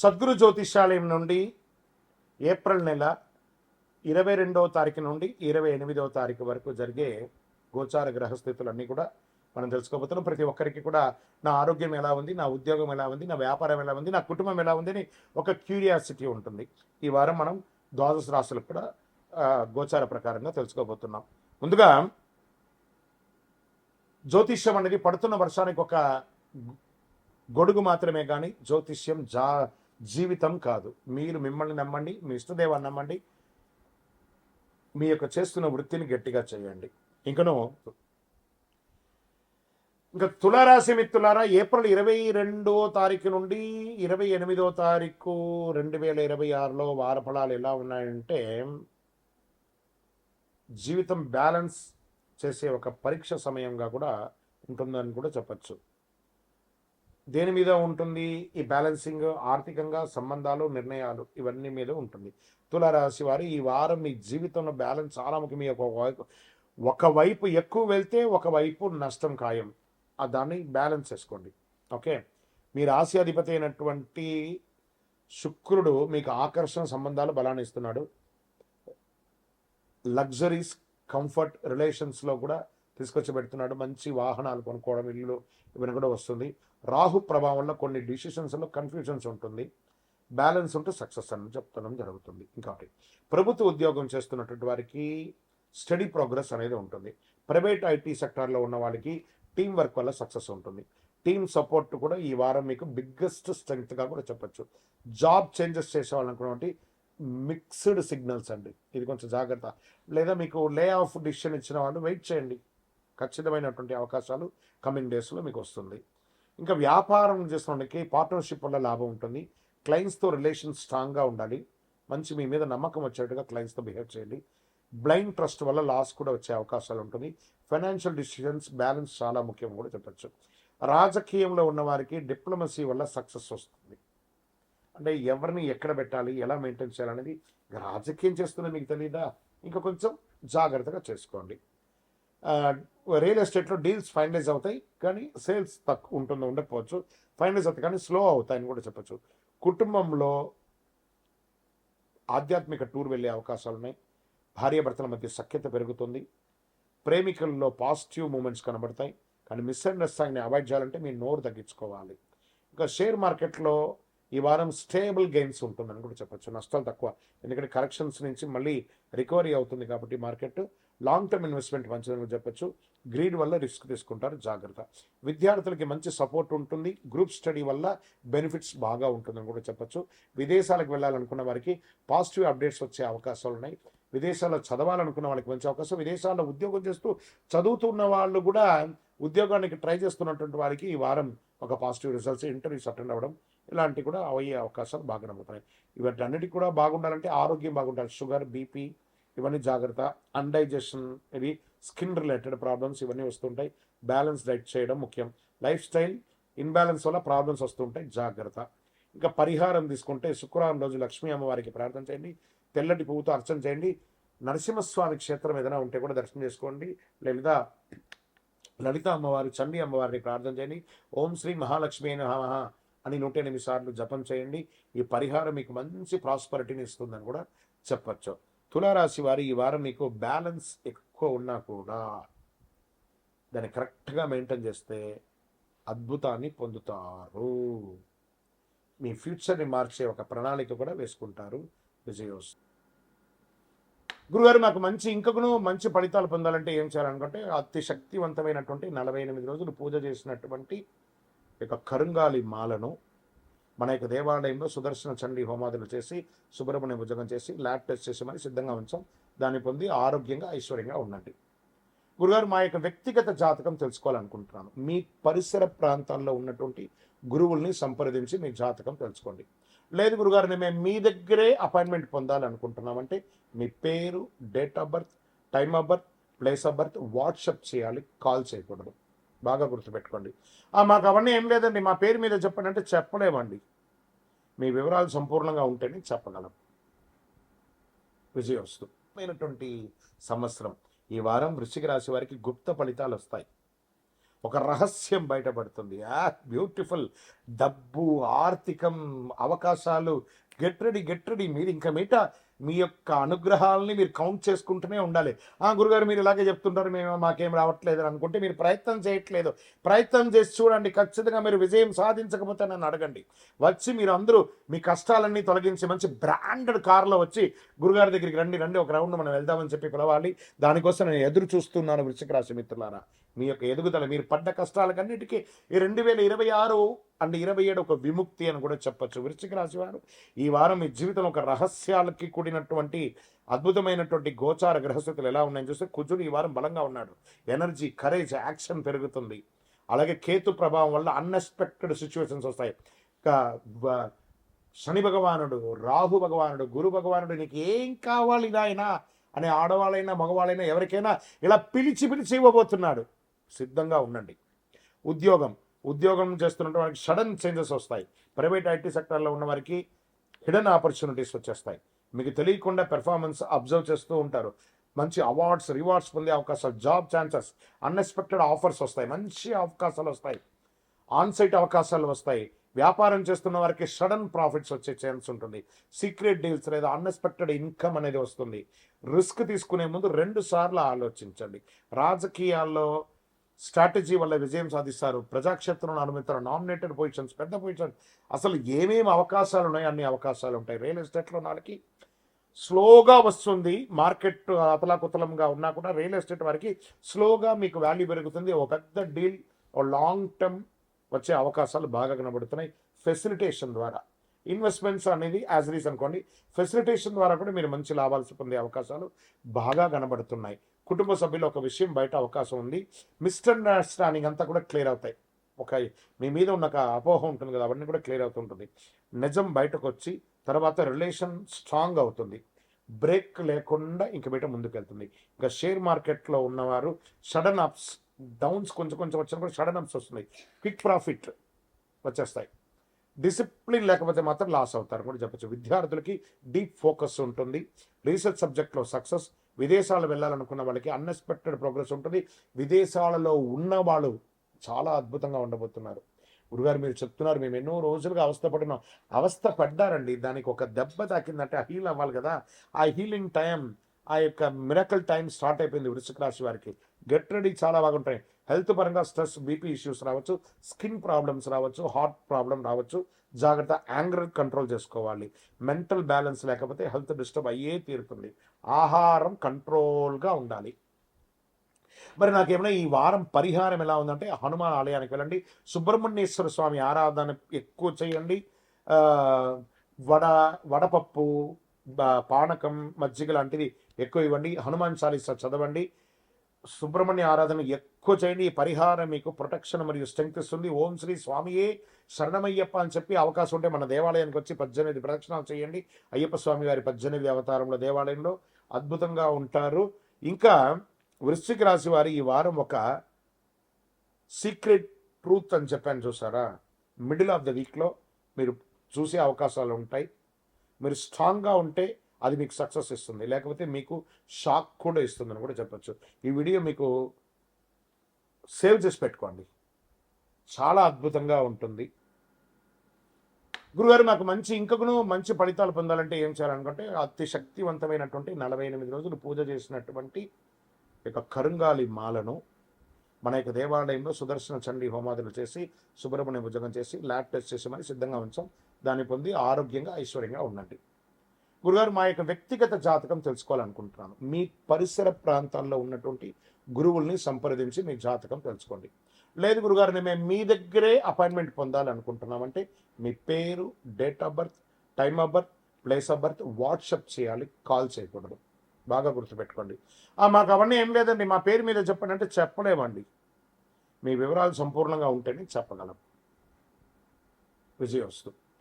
సద్గురు జ్యోతిష్యాలయం నుండి ఏప్రిల్ నెల 22వ తారీఖు నుండి 28వ తారీఖు వరకు జరిగే గోచార గ్రహస్థితులన్నీ కూడా మనం తెలుసుకోబోతున్నాం. ప్రతి ఒక్కరికి కూడా నా ఆరోగ్యం ఎలా ఉంది, నా ఉద్యోగం ఎలా ఉంది, నా వ్యాపారం ఎలా ఉంది, నా కుటుంబం ఎలా ఉంది అని ఒక క్యూరియాసిటీ ఉంటుంది. ఈ వారం మనం ద్వాదశ రాశులకు కూడా గోచార ప్రకారంగా తెలుసుకోబోతున్నాం. ముందుగా జ్యోతిష్యం అనేది పడుతున్న వర్షానికి ఒక గొడుగు మాత్రమే కానీ జ్యోతిష్యం జీవితం కాదు. మీరు మిమ్మల్ని నమ్మండి, మీ ఇష్టదేవాన్ని నమ్మండి, మీ యొక్క చేస్తున్న వృత్తిని గట్టిగా చేయండి. ఇంకా తులారాశి మిత్రులారా, ఏప్రిల్ 22వ తారీఖు నుండి 28వ తారీఖు 2026లో వార ఫలాలు ఎలా ఉన్నాయంటే, జీవితం బ్యాలెన్స్ చేసే ఒక పరీక్ష సమయంగా కూడా ఉంటుందని కూడా చెప్పచ్చు. దేని మీద ఉంటుంది ఈ బ్యాలెన్సింగ్? ఆర్థికంగా, సంబంధాలు, నిర్ణయాలు, ఇవన్నీ మీద ఉంటుంది. తులారాశి వారు ఈ వారం మీ జీవితంలో బ్యాలెన్స్ చాలా ముఖ్యం. ఒకవైపు ఎక్కువ వెళ్తే ఒకవైపు నష్టం ఖాయం. దాన్ని బ్యాలెన్స్ చేసుకోండి. ఓకే, మీ రాశి అధిపతి అయినటువంటి శుక్రుడు మీకు ఆకర్షణ, సంబంధాలు బలాన్ని ఇస్తున్నాడు. లగ్జరీస్, కంఫర్ట్, రిలేషన్స్లో కూడా తీసుకొచ్చి పెడుతున్నాడు. మంచి వాహనాలు కొనుక్కోవడం, ఇల్లు, ఇవన్నీ కూడా వస్తుంది. రాహు ప్రభావం వల్ల కొన్ని డిసిషన్స్లో కన్ఫ్యూజన్స్ ఉంటుంది. బ్యాలెన్స్ ఉంటే సక్సెస్ అని చెప్తడం జరుగుతుంది. ఇంకోటి, ప్రభుత్వ ఉద్యోగం చేస్తున్నటువంటి వారికి స్టడీ ప్రోగ్రెస్ అనేది ఉంటుంది. ప్రైవేట్ ఐటీ సెక్టార్లో ఉన్న వాళ్ళకి టీం వర్క్ వల్ల సక్సెస్ ఉంటుంది. టీమ్ సపోర్ట్ కూడా ఈ వారం మీకు బిగ్గెస్ట్ స్ట్రెంగ్త్గా కూడా చెప్పచ్చు. జాబ్ చేంజెస్ చేసే వాళ్ళనుకున్నటువంటి మిక్స్డ్ సిగ్నల్స్ అండి, ఇది కొంచెం జాగ్రత్త. లేదా మీకు లే ఆఫ్ డిసిషన్ ఇచ్చిన వాళ్ళు వెయిట్ చేయండి, ఖచ్చితమైనటువంటి అవకాశాలు కమింగ్ డేస్లో మీకు వస్తుంది. ఇంకా వ్యాపారం చేస్తున్నకి పార్ట్నర్షిప్ వల్ల లాభం ఉంటుంది. క్లయింట్స్తో రిలేషన్ స్ట్రాంగ్గా ఉండాలి. మంచి మీ మీద నమ్మకం వచ్చేట్టుగా క్లయింట్స్తో బిహేవ్ చేయండి. బ్లైండ్ ట్రస్ట్ వల్ల లాస్ కూడా వచ్చే అవకాశాలు ఉంటుంది. ఫైనాన్షియల్ డిసిషన్స్ బ్యాలెన్స్ చాలా ముఖ్యం కూడా చెప్పచ్చు. రాజకీయంలో ఉన్న వారికి డిప్లొమసీ వల్ల సక్సెస్ వస్తుంది. అంటే ఎవరిని ఎక్కడ పెట్టాలి, ఎలా మెయింటైన్ చేయాలనేది రాజకీయం చేస్తున్నా మీకు తెలియదా? ఇంకా కొంచెం జాగ్రత్తగా చేసుకోండి. రియల్ ఎస్టేట్లో డీల్స్ ఫైనలైజ్ అవుతాయి, కానీ సేల్స్ తక్కువ ఉండకపోవచ్చు. ఫైనలైజ్ అవుతాయి కానీ స్లో అవుతాయని కూడా చెప్పచ్చు. కుటుంబంలో ఆధ్యాత్మిక టూర్ వెళ్ళే అవకాశాలు ఉన్నాయి. భార్యాభర్తల మధ్య సఖ్యత పెరుగుతుంది. ప్రేమికుల్లో పాజిటివ్ మూమెంట్స్ కనబడతాయి. కానీ మిస్అండర్స్టాండింగ్ని అవాయిడ్ చేయాలంటే మీరు నోరు తగ్గించుకోవాలి. ఇంకా షేర్ మార్కెట్లో ఈ వారం స్టేబుల్ గెయిన్స్ ఉంటుందని కూడా చెప్పచ్చు. నష్టాలు తక్కువ, ఎందుకంటే కరెక్షన్స్ నుంచి మళ్ళీ రికవరీ అవుతుంది కాబట్టి మార్కెట్. లాంగ్ టర్మ్ ఇన్వెస్ట్మెంట్ మంచిదని కూడా చెప్పచ్చు. గ్రీడ్ వల్ల రిస్క్ తీసుకుంటారు, జాగ్రత్త. విద్యార్థులకి మంచి సపోర్ట్ ఉంటుంది. గ్రూప్ స్టడీ వల్ల బెనిఫిట్స్ బాగా ఉంటుందని కూడా చెప్పచ్చు. విదేశాలకు వెళ్ళాలనుకున్న వారికి పాజిటివ్ అప్డేట్స్ వచ్చే అవకాశాలు ఉన్నాయి. విదేశాల్లో చదవాలనుకున్న వాళ్ళకి మంచి అవకాశం. విదేశాల్లో ఉద్యోగం చేస్తూ చదువుతున్న వాళ్ళు కూడా ఉద్యోగానికి ట్రై చేస్తున్నటువంటి వారికి ఈ వారం ఒక పాజిటివ్ రిజల్ట్స్, ఇంటర్వ్యూస్ అటెండ్ అవ్వడం, ఇలాంటివి కూడా అయ్యే అవకాశాలు బాగా నమ్ముతున్నాయి. ఇవన్నిటికీ కూడా బాగుండాలంటే ఆరోగ్యం బాగుండాలి. షుగర్, బీపీ, ఇవన్నీ జాగ్రత్త. అన్డైజెషన్, ఇవి స్కిన్ రిలేటెడ్ ప్రాబ్లమ్స్ ఇవన్నీ వస్తుంటాయి. బ్యాలెన్స్ డైట్ చేయడం ముఖ్యం. లైఫ్ స్టైల్ ఇన్బ్యాలెన్స్ వల్ల ప్రాబ్లమ్స్ వస్తుంటాయి, జాగ్రత్త. ఇంకా పరిహారం తీసుకుంటే శుక్రవారం రోజు లక్ష్మీ అమ్మవారికి ప్రార్థన చేయండి. తెల్లటి పువ్వుతో అర్చన చేయండి. నరసింహస్వామి క్షేత్రం ఏదైనా ఉంటే కూడా దర్శనం చేసుకోండి. లేదా లలిత అమ్మవారి, చండీ అమ్మవారిని ప్రార్థన చేయండి. ఓం శ్రీ మహాలక్ష్మి నమః అని 108 సార్లు జపం చేయండి. ఈ పరిహారం మీకు మంచి ప్రాస్పరిటీని ఇస్తుందని కూడా చెప్పచ్చు. తులారాశి వారి ఈ వారం మీకు బ్యాలెన్స్ ఎక్కువ ఉన్నా కూడా దాన్ని కరెక్ట్గా మెయింటైన్ చేస్తే అద్భుతాన్ని పొందుతారు. మీ ఫ్యూచర్ని మార్చే ఒక ప్రణాళిక కూడా వేసుకుంటారు. విజయోస్. గురుగారు, మాకు మంచి ఫలితాలు పొందాలంటే ఏం చేయాలనుకుంటే, అతి శక్తివంతమైనటువంటి 48 రోజులు పూజ చేసినటువంటి యొక్క కరుంగాలి మాలను మన యొక్క దేవాలయంలో సుదర్శన చండీ హోమాదులు చేసి, సుబ్రహ్మణ్య భుజగం చేసి, ల్యాబ్ టెస్ట్ చేసి మరి సిద్ధంగా ఉంచాం. దాన్ని పొంది ఆరోగ్యంగా, ఐశ్వర్యంగా ఉండండి. గురుగారు, మా యొక్క వ్యక్తిగత జాతకం తెలుసుకోవాలనుకుంటున్నాను. మీ పరిసర ప్రాంతాల్లో ఉన్నటువంటి గురువుల్ని సంప్రదించి మీ జాతకం తెలుసుకోండి. లేదు గురుగారు, మేము మీ దగ్గరే అపాయింట్మెంట్ పొందాలనుకుంటున్నామంటే మీ పేరు, date of birth, time of birth, place of birth WhatsApp చేయాలి, కాల్ చేయకూడదు. బాగా గుర్తుపెట్టుకోండి. మాకు అవన్నీ ఏం లేదండి, మా పేరు మీద చెప్పండి అంటే చెప్పలేమండి. మీ వివరాలు సంపూర్ణంగా ఉంటేనే చెప్పగలం. విజయోస్తు. అయినటువంటి సంవత్సరం ఈ వారం వృశ్చిక రాశి వారికి గుప్త ఫలితాలు వస్తాయి. ఒక రహస్యం బయటపడుతుంది. బ్యూటిఫుల్. డబ్బు, ఆర్థికం, అవకాశాలు, గెట్ రెడీ, గెట్ రెడీ. మీరు ఇంకా మీట మీ యొక్క అనుగ్రహాలని మీరు కౌంట్ చేసుకుంటూనే ఉండాలి. గురుగారు మీరు ఇలాగే చెప్తుంటారు, మేము మాకేం రావట్లేదు అని అనుకుంటే మీరు ప్రయత్నం చేయట్లేదు. ప్రయత్నం చేసి చూడండి, ఖచ్చితంగా మీరు విజయం సాధించకపోతే నన్ను అడగండి. వచ్చి మీరు అందరూ మీ కష్టాలన్నీ తొలగించి మంచి బ్రాండెడ్ కార్లో వచ్చి గురుగారి దగ్గరికి రండి, రండి ఒక రౌండ్ మనం వెళ్దామని చెప్పి పిలవాలి. దానికోసం నేను ఎదురు చూస్తున్నాను వృశ్చిక రాశి మిత్రులారా. మీ యొక్క ఎదుగుదల, మీరు పడ్డ కష్టాలకన్నిటికీ ఈ 2026 అండ్ 27 ఒక విముక్తి అని కూడా చెప్పచ్చు. వృశ్చిక రాశి వారు ఈ వారం మీ జీవితంలో ఒక రహస్యాలకి కూడినటువంటి అద్భుతమైనటువంటి గోచార గ్రహస్థితులు ఎలా ఉన్నాయని చూస్తే కుజుడు ఈ వారం బలంగా ఉన్నాడు. ఎనర్జీ, కరేజ్, యాక్షన్ పెరుగుతుంది. అలాగే కేతు ప్రభావం వల్ల అన్ఎక్స్పెక్టెడ్ సిచ్యువేషన్స్ వస్తాయి. శని భగవానుడు, రాహు భగవానుడు, గురు భగవానుడు నీకు ఏం కావాలి నాయనా అనే ఆడవాళ్ళైనా మగవాళ్ళైనా ఎవరికైనా ఇలా పిలిచి పిలిచి ఇవ్వబోతున్నాడు. సిద్ధంగా ఉండండి. ఉద్యోగం చేస్తున్నటువంటి వారికి సడన్ చేంజెస్ వస్తాయి. ప్రైవేట్ ఐటీ సెక్టర్లో ఉన్న వారికి హిడెన్ ఆపర్చునిటీస్ వచ్చేస్తాయి. మీకు తెలియకుండా పెర్ఫార్మెన్స్ అబ్జర్వ్ చేస్తూ ఉంటారు. మంచి అవార్డ్స్, రివార్డ్స్ పొందే అవకాశాలు, జాబ్ ఛాన్సెస్, అన్ఎక్స్పెక్టెడ్ ఆఫర్స్ వస్తాయి. మంచి అవకాశాలు వస్తాయి. ఆన్సైట్ అవకాశాలు వస్తాయి. వ్యాపారం చేస్తున్న వారికి సడన్ ప్రాఫిట్స్ వచ్చే ఛాన్స్ ఉంటుంది. సీక్రెట్ డీల్స్ లేదా అన్ఎక్స్పెక్టెడ్ ఇన్కమ్ అనేది వస్తుంది. రిస్క్ తీసుకునే ముందు 2 సార్లు ఆలోచించండి. రాజకీయాల్లో స్ట్రాటజీ వల్ల విజయం సాధిస్తారు. ప్రజాక్షేత్రంలో అనుమతిస్తారు. నామినేటెడ్ పొజిషన్స్, పెద్ద పొజిషన్, అసలు ఏమేమి అవకాశాలు ఉన్నాయి అన్ని అవకాశాలు ఉంటాయి. రియల్ ఎస్టేట్లో వాళ్ళకి స్లోగా వస్తుంది. మార్కెట్ అతలాకుతలంగా ఉన్నా కూడా రియల్ ఎస్టేట్ వారికి స్లోగా మీకు వాల్యూ పెరుగుతుంది. ఓ పెద్ద డీల్, ఓ లాంగ్ టర్మ్ వచ్చే అవకాశాలు బాగా కనబడుతున్నాయి. ఫెసిలిటేషన్ ద్వారా ఇన్వెస్ట్మెంట్స్ అనేది యాజ్ రీస్ అనుకోండి. ఫెసిలిటేషన్ ద్వారా కూడా మీరు మంచి లాభాలు పొందే అవకాశాలు బాగా కనబడుతున్నాయి. కుటుంబ సభ్యులు ఒక విషయం బయట అవకాశం ఉంది. మిస్అండర్స్టాండింగ్ అంతా కూడా క్లియర్ అవుతాయి. మీ మీద ఉన్న ఒక అపోహ ఉంటుంది కదా, అవన్నీ కూడా క్లియర్ అవుతుంటుంది. నిజం బయటకు వచ్చి తర్వాత రిలేషన్ స్ట్రాంగ్ అవుతుంది. బ్రేక్ లేకుండా ఇంక బయట ముందుకు వెళ్తుంది. ఇంకా షేర్ మార్కెట్లో ఉన్నవారు సడన్ అప్స్, డౌన్స్ కొంచెం కొంచెం వచ్చినా కూడా సడన్ అప్స్ వస్తున్నాయి. క్విక్ ప్రాఫిట్ వచ్చేస్తాయి. డిసిప్లిన్ లేకపోతే మాత్రం లాస్ అవుతారు కూడా చెప్పచ్చు. విద్యార్థులకి డీప్ ఫోకస్ ఉంటుంది. రీసెర్చ్ సబ్జెక్ట్లో సక్సెస్. విదేశాలు వెళ్ళాలనుకున్న వాళ్ళకి అన్ఎక్స్పెక్టెడ్ ప్రోగ్రెస్ ఉంటుంది. విదేశాలలో ఉన్నవాళ్ళు చాలా అద్భుతంగా ఉండబోతున్నారు. గురుగారు మీరు చెప్తున్నారు, మేము ఎన్నో రోజులుగా అవస్థపడినాం. అవస్థ పడ్డారండి, దానికి ఒక దెబ్బ తాకిందంటే హీల్ అవ్వాలి కదా. ఆ హీలింగ్ టైం, ఆ యొక్క మిరకల్ టైం స్టార్ట్ అయిపోయింది వృశ్చిక రాశి వారికి. గెట్ రెడీ, చాలా బాగుంటాయి. హెల్త్ పరంగా స్ట్రెస్, బీపీ ఇష్యూస్ రావచ్చు, స్కిన్ ప్రాబ్లమ్స్ రావచ్చు, హార్ట్ ప్రాబ్లం రావచ్చు. జాగ్రత్త, యాంగర్ కంట్రోల్ చేసుకోవాలి. మెంటల్ బ్యాలెన్స్ లేకపోతే హెల్త్ డిస్టర్బ్ అయ్యే తీరుతుంది. ఆహారం కంట్రోల్గా ఉండాలి. మరి నాకేమైనా ఈ వారం పరిహారం ఎలా ఉందంటే, హనుమాన్ ఆలయానికి వెళ్ళండి, సుబ్రహ్మణ్యేశ్వర స్వామి ఆరాధన ఎక్కువ చేయండి. వడపప్పు, పానకం, మజ్జిగ లాంటివి ఎక్కువ ఇవ్వండి. హనుమాన్ చాలీసా చదవండి. సుబ్రహ్మణ్య ఆరాధన ఎక్కువ చేయండి. ఈ పరిహారం మీకు ప్రొటెక్షన్ మరియు స్ట్రెంగ్త్ ఇస్తుంది. ఓం శ్రీ స్వామియే శరణమయ్యప్ప అని చెప్పి అవకాశం ఉంటే మన దేవాలయానికి వచ్చి 18 ప్రదక్షిణాలు చేయండి. అయ్యప్ప స్వామి వారి 18 అవతారంలో దేవాలయంలో అద్భుతంగా ఉంటారు. ఇంకా వృశ్చిక రాశి వారి ఈ వారం ఒక సీక్రెట్ ట్రూత్ అని చెప్పాను చూసారా, మిడిల్ ఆఫ్ ద వీక్లో మీరు చూసే అవకాశాలు ఉంటాయి. మీరు స్ట్రాంగ్గా ఉంటే అది మీకు సక్సెస్ ఇస్తుంది, లేకపోతే మీకు షాక్ కూడా ఇస్తుందని కూడా చెప్పచ్చు. ఈ వీడియో మీకు సేవ్ చేసి పెట్టుకోండి, చాలా అద్భుతంగా ఉంటుంది. గురుగారు నాకు ఇంకను మంచి ఫలితాలు పొందాలంటే ఏం చేయాలనుకుంటే, అతి శక్తివంతమైనటువంటి 48 రోజులు పూజ చేసినటువంటి యొక్క కరుంగాలి మాలను మన యొక్క దేవాలయంలో సుదర్శన చండీ హోమాదులు చేసి, సుబ్రహ్మణ్య భుజంగం చేసి, ల్యాబ్ టెస్ట్ చేసి మరి సిద్ధంగా ఉంచాం. దాన్ని పొంది ఆరోగ్యంగా ఐశ్వర్యంగా ఉండండి. గురుగారు మా యొక్క వ్యక్తిగత జాతకం తెలుసుకోవాలనుకుంటున్నాను. మీ పరిసర ప్రాంతాల్లో ఉన్నటువంటి గురువుల్ని సంప్రదించి మీ జాతకం తెలుసుకోండి. లేదు గురుగారు మేము మీ దగ్గరే అపాయింట్మెంట్ పొందాలనుకుంటున్నామంటే మీ పేరు, date of birth, time of birth, place of birth WhatsApp చేయాలి, కాల్ చేయకూడదు. బాగా గుర్తుపెట్టుకోండి. మాకు అవన్నీ ఏం లేదండి, మా పేరు మీద చెప్పండి అంటే చెప్పలేమండి. మీ వివరాలు సంపూర్ణంగా ఉంటేనే చెప్పగలం. విజయోస్తు.